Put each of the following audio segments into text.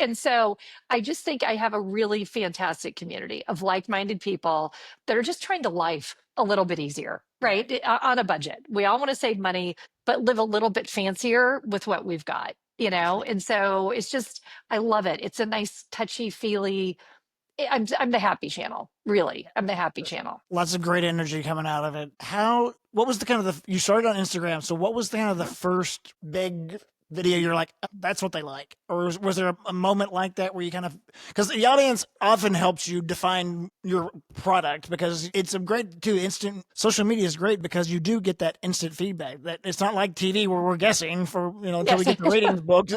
And so I just think I have a really fantastic community of like-minded people that are just trying to life a little bit easier, right? On a budget. We all want to save money, but live a little bit fancier with what we've got, you know? And so it's just, I love it. It's a nice, touchy, feely, I'm the happy channel, really. I'm the happy channel. Lots of great energy coming out of it. What was the kind of you started on Instagram. So what was the kind of the first big video you're like, that's what they like? Or was there a moment like that where you kind of, because the audience often helps you define your product because it's a great too instant social media is great because you do get that instant feedback that it's not like TV where we're guessing for, until we Yes. get the ratings booked.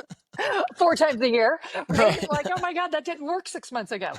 4 times a year, right? Right. Like, oh my God, that didn't work 6 months ago.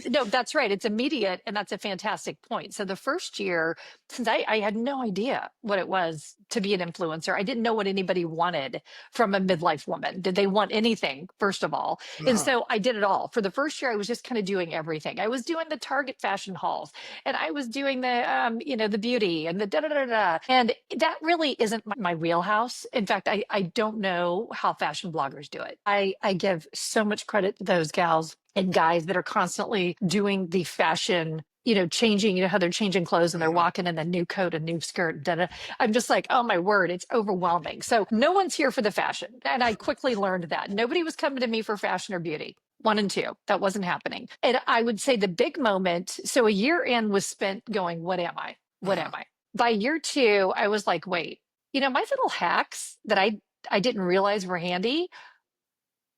No, that's right. It's immediate. And that's a fantastic point. So the first year, since I had no idea what it was to be an influencer, I didn't know what anybody wanted from a midlife woman. Did they want anything, first of all? And so I did it all. For the first year, I was just kind of doing everything. I was doing the Target fashion hauls and I was doing the beauty and the da da da da. And that really isn't my wheelhouse. In fact, I don't know how fashion bloggers do it. I give so much credit to those gals and guys that are constantly doing the fashion, changing, how they're changing clothes and they're walking in a new coat, a new skirt. Da, da. I'm just like, oh my word, it's overwhelming. So no one's here for the fashion. And I quickly learned that. Nobody was coming to me for fashion or beauty. 1 and 2, that wasn't happening. And I would say the big moment, so a year in was spent going, what am I? What am I? By year 2, I was like, wait, my little hacks that I didn't realize were handy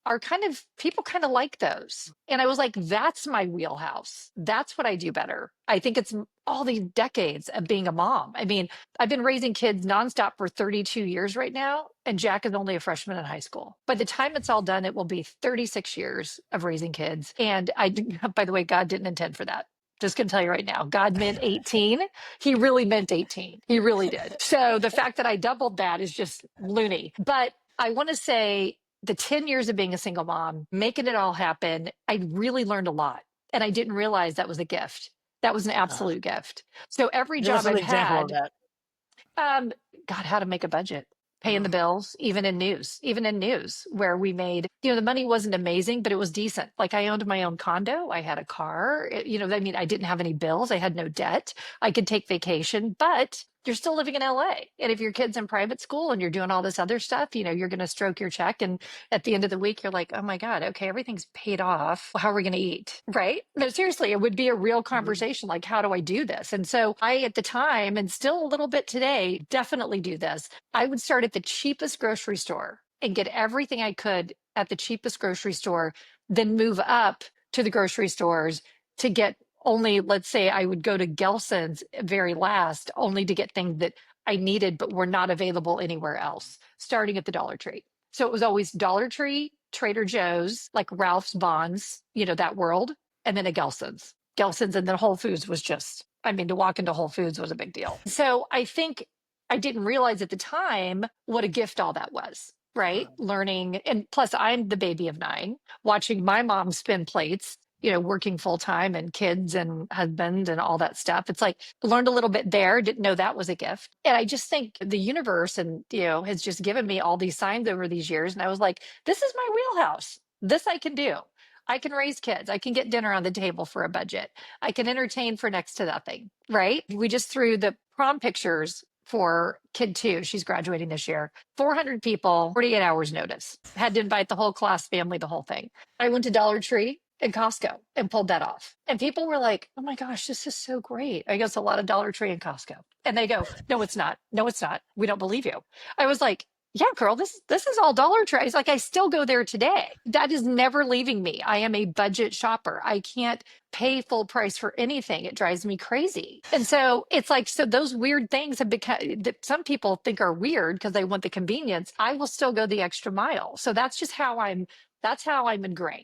are people kind of like those. And I was like, that's my wheelhouse. That's what I do better. I think it's all these decades of being a mom. I mean, I've been raising kids nonstop for 32 years right now, and Jack is only a freshman in high school. By the time it's all done, it will be 36 years of raising kids. And by the way, God didn't intend for that. Just gonna tell you right now, God meant 18. He really meant 18. He really did. So the fact that I doubled that is just loony. But I want to say the 10 years of being a single mom, making it all happen, I really learned a lot. And I didn't realize that was a gift. That was an absolute gift. So every Give us job an I've example of had, that. God, how to make a budget, paying the bills, even in news where we made, the money wasn't amazing, but it was decent. Like I owned my own condo. I had a car, I didn't have any bills. I had no debt. I could take vacation, but you're still living in LA. And if your kid's in private school and you're doing all this other stuff, you're going to stroke your check. And at the end of the week, you're like, oh my God, okay, everything's paid off. How are we going to eat? Right? No, seriously, it would be a real conversation. Like, how do I do this? And so I, at the time, and still a little bit today, definitely do this. I would start at the cheapest grocery store and get everything I could at the cheapest grocery store, then move up to the grocery stores to get only, let's say I would go to Gelson's very last, only to get things that I needed, but were not available anywhere else, starting at the Dollar Tree. So it was always Dollar Tree, Trader Joe's, like Ralph's, Bonds, that world, and then a Gelson's. Gelson's and then Whole Foods was just, to walk into Whole Foods was a big deal. So I think I didn't realize at the time what a gift all that was. Right. Learning. And plus, I'm the baby of 9, watching my mom spin plates, working full time and kids and husband and all that stuff. It's like learned a little bit there, didn't know that was a gift. And I just think the universe and, has just given me all these signs over these years. And I was like, this is my wheelhouse. This I can do. I can raise kids. I can get dinner on the table for a budget. I can entertain for next to nothing. Right. We just threw the prom pictures for kid 2. She's graduating this year. 400 people, 48 hours notice. Had to invite the whole class family, the whole thing. I went to Dollar Tree and Costco and pulled that off. And people were like, oh my gosh, this is so great. I guess a lot of Dollar Tree and Costco. And they go, no, it's not. No, it's not. We don't believe you. I was like, yeah, girl, this is all Dollar Tree. It's like, I still go there today. That is never leaving me. I am a budget shopper. I can't pay full price for anything. It drives me crazy. And so it's like, so those weird things have become, that some people think are weird because they want the convenience. I will still go the extra mile. So that's how I'm ingrained.